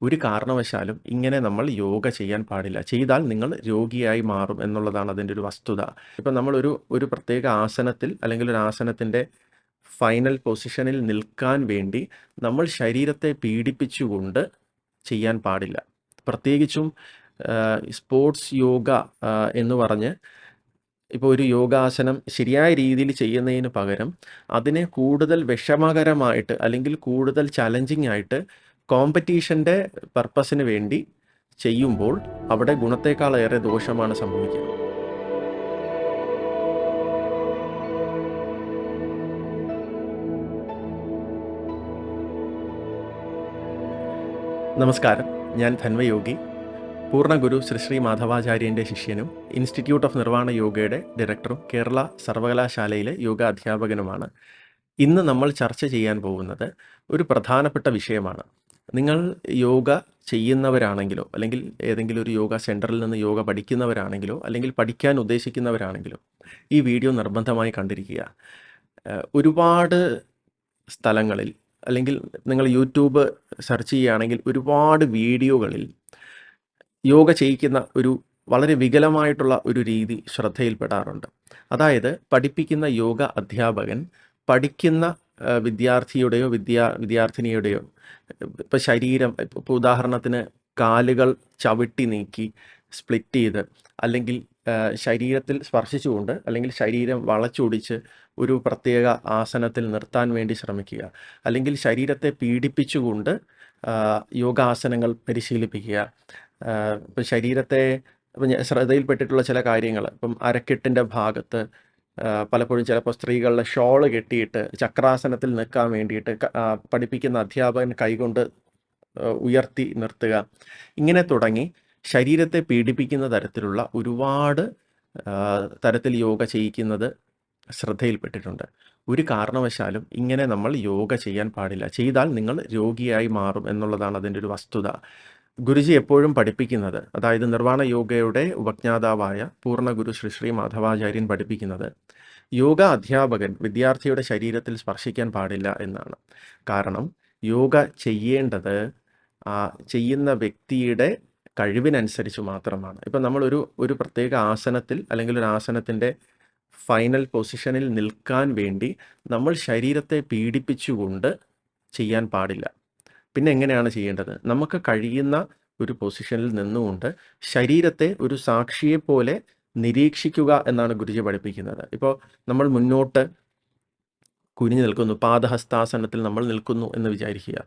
ഒരു കാരണവശാലും ഇങ്ങനെ നമ്മൾ യോഗ ചെയ്യാൻ പാടില്ല. ചെയ്താൽ നിങ്ങൾ രോഗിയായി മാറും എന്നുള്ളതാണ് അതിൻ്റെ ഒരു വസ്തുത. ഇപ്പം ഒരു പ്രത്യേക ആസനത്തിൽ അല്ലെങ്കിൽ ഒരു ആസനത്തിൻ്റെ ഫൈനൽ പൊസിഷനിൽ നിൽക്കാൻ വേണ്ടി നമ്മൾ ശരീരത്തെ പീഡിപ്പിച്ചുകൊണ്ട് ചെയ്യാൻ പാടില്ല. പ്രത്യേകിച്ചും സ്പോർട്സ് യോഗ എന്ന് പറഞ്ഞ് ഇപ്പോൾ ഒരു യോഗാസനം ശരിയായ രീതിയിൽ ചെയ്യുന്നതിന് പകരം അതിനെ കൂടുതൽ വിഷമകരമായിട്ട് അല്ലെങ്കിൽ കൂടുതൽ ചലഞ്ചിങ് ആയിട്ട് കോമ്പറ്റീഷൻ്റെ പർപ്പസിന് വേണ്ടി ചെയ്യുമ്പോൾ അവിടെ ഗുണത്തേക്കാളേറെ ദോഷമാണ് സംഭവിക്കുക. നമസ്കാരം, ഞാൻ ധന്വയോഗി, പൂർണ്ണ ഗുരു ശ്രീ മാധവാചാര്യൻ്റെ ശിഷ്യനും ഇൻസ്റ്റിറ്റ്യൂട്ട് ഓഫ് നിർവാണ യോഗയുടെ ഡയറക്ടറും കേരള സർവകലാശാലയിലെ യോഗ അധ്യാപകനുമാണ്. ഇന്ന് നമ്മൾ ചർച്ച ചെയ്യാൻ പോകുന്നത് ഒരു പ്രധാനപ്പെട്ട വിഷയമാണ്. നിങ്ങൾ യോഗ ചെയ്യുന്നവരാണെങ്കിലോ അല്ലെങ്കിൽ ഏതെങ്കിലും ഒരു യോഗ സെൻറ്ററിൽ നിന്ന് യോഗ പഠിക്കുന്നവരാണെങ്കിലോ അല്ലെങ്കിൽ പഠിക്കാൻ ഉദ്ദേശിക്കുന്നവരാണെങ്കിലോ ഈ വീഡിയോ നിർബന്ധമായി കണ്ടിരിക്കുക. ഒരുപാട് സ്ഥലങ്ങളിൽ അല്ലെങ്കിൽ നിങ്ങൾ യൂട്യൂബ് സെർച്ച് ചെയ്യുകയാണെങ്കിൽ ഒരുപാട് വീഡിയോകളിൽ യോഗ ചെയ്യിക്കുന്ന ഒരു വളരെ വികലമായിട്ടുള്ള ഒരു രീതി ശ്രദ്ധയിൽപ്പെടാറുണ്ട്. അതായത് പഠിപ്പിക്കുന്ന യോഗ അധ്യാപകൻ പഠിക്കുന്ന വിദ്യാർത്ഥിയുടെയോ വിദ്യാർത്ഥിനിയുടെയോ ഇപ്പോൾ ശരീരം, ഇപ്പോൾ ഉദാഹരണത്തിന് കാലുകൾ ചവിട്ടി നീക്കി സ്പ്ലിറ്റ് ചെയ്ത് അല്ലെങ്കിൽ ശരീരത്തിൽ സ്പർശിച്ചുകൊണ്ട് അല്ലെങ്കിൽ ശരീരം വളച്ചൊടിച്ച് ഒരു പ്രത്യേക ആസനത്തിൽ നിർത്താൻ വേണ്ടി ശ്രമിക്കുക, അല്ലെങ്കിൽ ശരീരത്തെ പീഡിപ്പിച്ചുകൊണ്ട് യോഗാസനങ്ങൾ പരിശീലിപ്പിക്കുക. ഇപ്പം ശരീരത്തെ ശ്രദ്ധയിൽപ്പെട്ടിട്ടുള്ള ചില കാര്യങ്ങൾ, ഇപ്പം അരക്കെട്ടിൻ്റെ ഭാഗത്ത് പലപ്പോഴും ചിലപ്പോൾ സ്ത്രീകളുടെ ഷോള് കെട്ടിയിട്ട് ചക്രാസനത്തിൽ നിൽക്കാൻ വേണ്ടിയിട്ട് പഠിപ്പിക്കുന്ന അധ്യാപകൻ കൈകൊണ്ട് ഉയർത്തി നിർത്തുക. ഇങ്ങനെ തുടങ്ങി ശരീരത്തെ പീഡിപ്പിക്കുന്ന തരത്തിലുള്ള ഒരുപാട് തരത്തിൽ യോഗ ചെയ്യിക്കുന്നത് ശ്രദ്ധയിൽപ്പെട്ടിട്ടുണ്ട്. ഒരു കാരണവശാലും ഇങ്ങനെ നമ്മൾ യോഗ ചെയ്യാൻ പാടില്ല. ചെയ്താൽ നിങ്ങൾ രോഗിയായി മാറും എന്നുള്ളതാണ് അതിൻ്റെ ഒരു വസ്തുത. ഗുരുജി എപ്പോഴും പഠിപ്പിക്കുന്നത്, അതായത് നിർവാണ യോഗയുടെ ഉപജ്ഞാതാവായ പൂർണ്ണ ഗുരു ശ്രീ മാധവാചാര്യൻ പഠിപ്പിക്കുന്നത്, യോഗ അധ്യാപകൻ വിദ്യാർത്ഥിയുടെ ശരീരത്തിൽ സ്പർശിക്കാൻ പാടില്ല എന്നാണ്. കാരണം യോഗ ചെയ്യേണ്ടത് ചെയ്യുന്ന വ്യക്തിയുടെ കഴിവിനനുസരിച്ച് മാത്രമാണ്. ഇപ്പം ഒരു പ്രത്യേക ആസനത്തിൽ അല്ലെങ്കിൽ ഒരു ആസനത്തിൻ്റെ ഫൈനൽ പൊസിഷനിൽ നിൽക്കാൻ വേണ്ടി നമ്മൾ ശരീരത്തെ പീഡിപ്പിച്ചുകൊണ്ട് ചെയ്യാൻ പാടില്ല. പിന്നെ എങ്ങനെയാണ് ചെയ്യേണ്ടത്? നമുക്ക് കഴിയുന്ന ഒരു പൊസിഷനിൽ നിന്നുകൊണ്ട് ശരീരത്തെ ഒരു സാക്ഷിയെപ്പോലെ നിരീക്ഷിക്കുക എന്നാണ് ഗുരുജി പഠിപ്പിക്കുന്നത്. ഇപ്പോൾ നമ്മൾ മുന്നോട്ട് കുനിഞ്ഞു നിൽക്കുന്നു, പാദഹസ്താസനത്തിൽ നമ്മൾ നിൽക്കുന്നു എന്ന് വിചാരിക്കുക.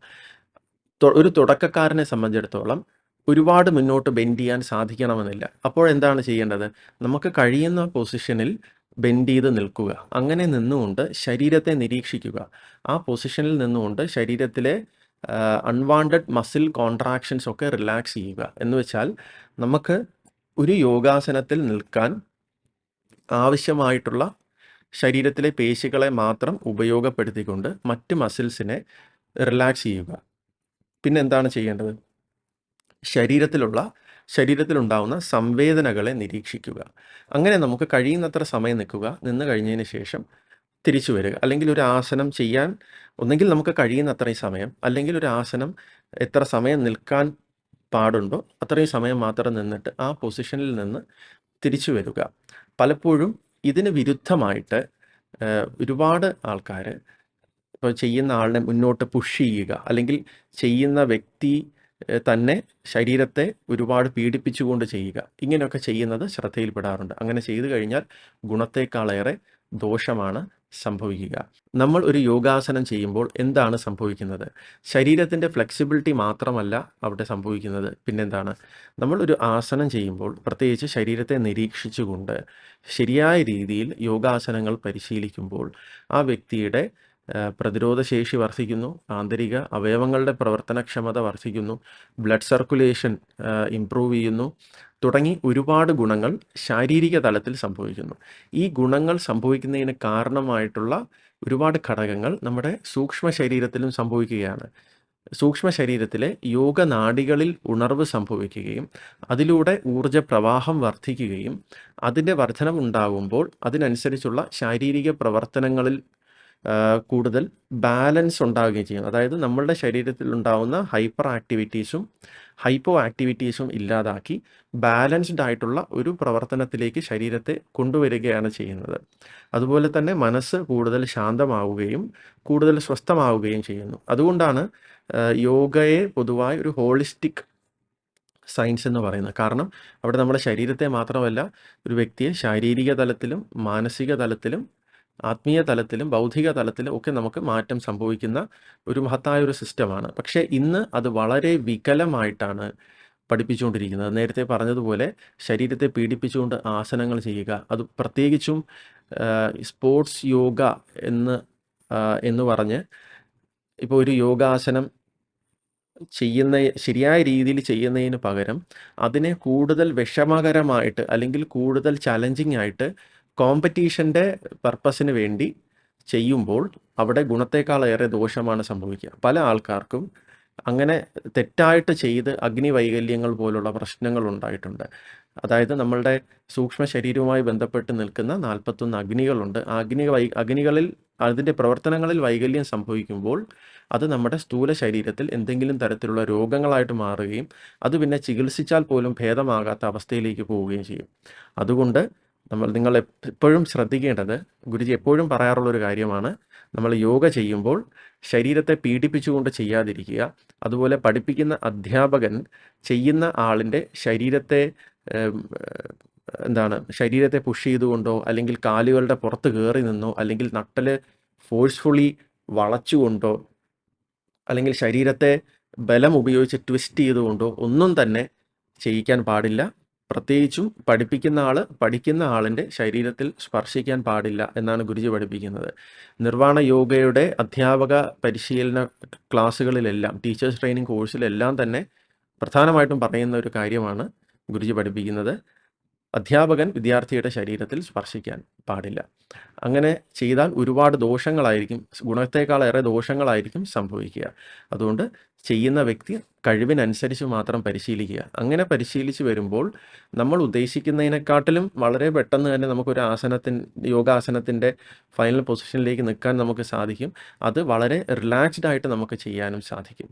ഒരു തുടക്കക്കാരനെ സംബന്ധിച്ചിടത്തോളം ഒരുപാട് മുന്നോട്ട് ബെൻഡ് ചെയ്യാൻ സാധിക്കണമെന്നില്ല. അപ്പോഴെന്താണ് ചെയ്യേണ്ടത്? നമുക്ക് കഴിയുന്ന പൊസിഷനിൽ ബെൻഡ് ചെയ്ത് നിൽക്കുക. അങ്ങനെ നിന്നുകൊണ്ട് ശരീരത്തെ നിരീക്ഷിക്കുക. ആ പൊസിഷനിൽ നിന്നുകൊണ്ട് ശരീരത്തിലെ അൺവാണ്ടഡ് മസിൽ കോൺട്രാക്ഷൻസ് ഒക്കെ റിലാക്സ് ചെയ്യുക. എന്ന് വെച്ചാൽ നമുക്ക് ഒരു യോഗാസനത്തിൽ നിൽക്കാൻ ആവശ്യമായിട്ടുള്ള ശരീരത്തിലെ പേശികളെ മാത്രം ഉപയോഗപ്പെടുത്തിക്കൊണ്ട് മറ്റ് മസിൽസിനെ റിലാക്സ് ചെയ്യുക. പിന്നെ എന്താണ് ചെയ്യേണ്ടത്? ശരീരത്തിലുണ്ടാവുന്ന സംവേദനകളെ നിരീക്ഷിക്കുക. അങ്ങനെ നമുക്ക് കഴിയുന്നത്ര സമയം നിന്ന് കഴിഞ്ഞതിന് ശേഷം തിരിച്ചു വരിക. അല്ലെങ്കിൽ ഒരു ആസനം ചെയ്യാൻ ഒന്നെങ്കിൽ നമുക്ക് കഴിയുന്നത്രയും സമയം, അല്ലെങ്കിൽ ഒരു ആസനം എത്ര സമയം നിൽക്കാൻ പാടുണ്ടോ അത്രയും സമയം മാത്രം നിന്നിട്ട് ആ പൊസിഷനിൽ നിന്ന് തിരിച്ചു വരിക. പലപ്പോഴും ഇതിന് വിരുദ്ധമായിട്ട് ഒരുപാട് ആൾക്കാർ ഇപ്പോൾ ചെയ്യുന്ന ആളിനെ മുന്നോട്ട് പുഷ് ചെയ്യുക, അല്ലെങ്കിൽ ചെയ്യുന്ന വ്യക്തി തന്നെ ശരീരത്തെ ഒരുപാട് പീഡിപ്പിച്ചുകൊണ്ട് ചെയ്യുക, ഇങ്ങനെയൊക്കെ ചെയ്യുന്നത് ശ്രദ്ധയിൽപ്പെടാറുണ്ട്. അങ്ങനെ ചെയ്തു കഴിഞ്ഞാൽ ഗുണത്തേക്കാളേറെ ദോഷമാണ് സംഭവിക്കുക. നമ്മൾ ഒരു യോഗാസനം ചെയ്യുമ്പോൾ എന്താണ് സംഭവിക്കുന്നത്? ശരീരത്തിൻ്റെ ഫ്ലെക്സിബിലിറ്റി മാത്രമല്ല അവിടെ സംഭവിക്കുന്നത്. പിന്നെന്താണ്? നമ്മൾ ഒരു ആസനം ചെയ്യുമ്പോൾ പ്രത്യേകിച്ച് ശരീരത്തെ നിരീക്ഷിച്ചുകൊണ്ട് ശരിയായ രീതിയിൽ യോഗാസനങ്ങൾ പരിശീലിക്കുമ്പോൾ ആ വ്യക്തിയുടെ പ്രതിരോധശേഷി വർദ്ധിക്കുന്നു, ആന്തരിക അവയവങ്ങളുടെ പ്രവർത്തനക്ഷമത വർദ്ധിക്കുന്നു, ബ്ലഡ് സർക്കുലേഷൻ ഇംപ്രൂവ് ചെയ്യുന്നു തുടങ്ങി ഒരുപാട് ഗുണങ്ങൾ ശാരീരിക തലത്തിൽ സംഭവിക്കുന്നു. ഈ ഗുണങ്ങൾ സംഭവിക്കുന്നതിന് കാരണമായിട്ടുള്ള ഒരുപാട് ഘടകങ്ങൾ നമ്മുടെ സൂക്ഷ്മ ശരീരത്തിലും സംഭവിക്കുകയാണ്. സൂക്ഷ്മ ശരീരത്തിലെ യോഗനാഡികളിൽ ഉണർവ് സംഭവിക്കുകയും അതിലൂടെ ഊർജ പ്രവാഹം വർദ്ധിക്കുകയും അതിൻ്റെ വർധനവുണ്ടാകുമ്പോൾ അതിനനുസരിച്ചുള്ള ശാരീരിക പ്രവർത്തനങ്ങളിൽ കൂടുതൽ ബാലൻസ് ഉണ്ടാവുകയും ചെയ്യും. അതായത് നമ്മളുടെ ശരീരത്തിൽ ഉണ്ടാവുന്ന ഹൈപ്പർ ആക്ടിവിറ്റീസും ഹൈപ്പോ ആക്ടിവിറ്റീസും ഇല്ലാതാക്കി ബാലൻസ്ഡ് ആയിട്ടുള്ള ഒരു പ്രവർത്തനത്തിലേക്ക് ശരീരത്തെ കൊണ്ടുവരികയാണ് ചെയ്യുന്നത്. അതുപോലെ തന്നെ മനസ്സ് കൂടുതൽ ശാന്തമാവുകയും കൂടുതൽ സ്വസ്ഥമാവുകയും ചെയ്യുന്നു. അതുകൊണ്ടാണ് യോഗയെ പൊതുവായി ഒരു ഹോളിസ്റ്റിക് സയൻസ് എന്ന് പറയുന്നത്. കാരണം അവിടെ നമ്മുടെ ശരീരത്തെ മാത്രമല്ല, ഒരു വ്യക്തിയെ ശാരീരിക തലത്തിലും മാനസിക തലത്തിലും ആത്മീയ തലത്തിലും ബൗദ്ധിക തലത്തിലും ഒക്കെ നമുക്ക് മാറ്റം സംഭവിക്കുന്ന ഒരു മഹത്തായ ഒരു സിസ്റ്റമാണ്. പക്ഷേ ഇന്ന് അത് വളരെ വികലമായിട്ടാണ് പഠിപ്പിച്ചുകൊണ്ടിരിക്കുന്നത്. നേരത്തെ പറഞ്ഞതുപോലെ ശരീരത്തെ പീഡിപ്പിച്ചുകൊണ്ട് ആസനങ്ങൾ ചെയ്യുക, അത് പ്രത്യേകിച്ചും സ്പോർട്സ് യോഗ എന്ന് എന്ന് പറഞ്ഞ് ഇപ്പോൾ ഒരു യോഗാസനം ശരിയായ രീതിയിൽ ചെയ്യുന്നതിന് പകരം അതിനെ കൂടുതൽ വിഷമകരമായിട്ട് അല്ലെങ്കിൽ കൂടുതൽ ചലഞ്ചിങ് ആയിട്ട് കോമ്പറ്റീഷൻ്റെ പർപ്പസിന് വേണ്ടി ചെയ്യുമ്പോൾ അവിടെ ഗുണത്തേക്കാളേറെ ദോഷമാണ് സംഭവിക്കുക. പല ആൾക്കാർക്കും അങ്ങനെ തെറ്റായിട്ട് ചെയ്ത് അഗ്നിവൈകല്യങ്ങൾ പോലുള്ള പ്രശ്നങ്ങൾ ഉണ്ടായിട്ടുണ്ട്. അതായത് നമ്മളുടെ സൂക്ഷ്മ ശരീരവുമായി ബന്ധപ്പെട്ട് നിൽക്കുന്ന 41 അഗ്നികളുണ്ട്. ആ അഗ്നികളിൽ അതിൻ്റെ പ്രവർത്തനങ്ങളിൽ വൈകല്യം സംഭവിക്കുമ്പോൾ അത് നമ്മുടെ സ്ഥൂല ശരീരത്തിൽ എന്തെങ്കിലും തരത്തിലുള്ള രോഗങ്ങളായിട്ട് മാറുകയും അത് പിന്നെ ചികിത്സിച്ചാൽ പോലും ഭേദമാകാത്ത അവസ്ഥയിലേക്ക് പോവുകയും ചെയ്യും. അതുകൊണ്ട് നിങ്ങൾ എപ്പോഴും ശ്രദ്ധിക്കേണ്ടത്, ഗുരുജി എപ്പോഴും പറയാറുള്ളൊരു കാര്യമാണ്, നമ്മൾ യോഗ ചെയ്യുമ്പോൾ ശരീരത്തെ പീഡിപ്പിച്ചുകൊണ്ട് ചെയ്യാതിരിക്കുക. അതുപോലെ പഠിപ്പിക്കുന്ന അധ്യാപകൻ ചെയ്യുന്ന ആളിൻ്റെ ശരീരത്തെ ശരീരത്തെ പുഷ് ചെയ്തുകൊണ്ടോ അല്ലെങ്കിൽ കാലുകളുടെ പുറത്ത് കയറി നിന്നോ അല്ലെങ്കിൽ നട്ടല് ഫോഴ്സ്ഫുള്ളി വളച്ചുകൊണ്ടോ അല്ലെങ്കിൽ ശരീരത്തെ ബലം ഉപയോഗിച്ച് ട്വിസ്റ്റ് ചെയ്തുകൊണ്ടോ ഒന്നും തന്നെ ചെയ്യിക്കാൻ പാടില്ല. പ്രത്യേകിച്ചും പഠിക്കുന്ന ആളിൻ്റെ ശരീരത്തിൽ സ്പർശിക്കാൻ പാടില്ല എന്നാണ് ഗുരുജി പഠിപ്പിക്കുന്നത്. നിർവ്വാണ യോഗയുടെ അധ്യാപക പരിശീലന ക്ലാസ്സുകളിലെല്ലാം, ടീച്ചേഴ്സ് ട്രെയിനിങ് കോഴ്സിലെല്ലാം തന്നെ പ്രധാനമായിട്ടും പറയുന്ന ഒരു കാര്യമാണ് ഗുരുജി പഠിപ്പിക്കുന്നത്. അധ്യാപകൻ വിദ്യാർത്ഥിയുടെ ശരീരത്തിൽ സ്പർശിക്കാൻ പാടില്ല. അങ്ങനെ ചെയ്താൽ ഒരുപാട് ദോഷങ്ങളായിരിക്കും, ഗുണത്തേക്കാളേറെ ദോഷങ്ങളായിരിക്കും സംഭവിക്കുക. അതുകൊണ്ട് ചെയ്യുന്ന വ്യക്തി കഴിവിനനുസരിച്ച് മാത്രം പരിശീലിക്കുക. അങ്ങനെ പരിശീലിച്ച് വരുമ്പോൾ നമ്മൾ ഉദ്ദേശിക്കുന്നതിനെക്കാട്ടിലും വളരെ പെട്ടെന്ന് തന്നെ നമുക്കൊരു യോഗാസനത്തിൻ്റെ ഫൈനൽ പൊസിഷനിലേക്ക് നിൽക്കാൻ നമുക്ക് സാധിക്കും. അത് വളരെ റിലാക്സ്ഡ് ആയിട്ട് നമുക്ക് ചെയ്യാനും സാധിക്കും.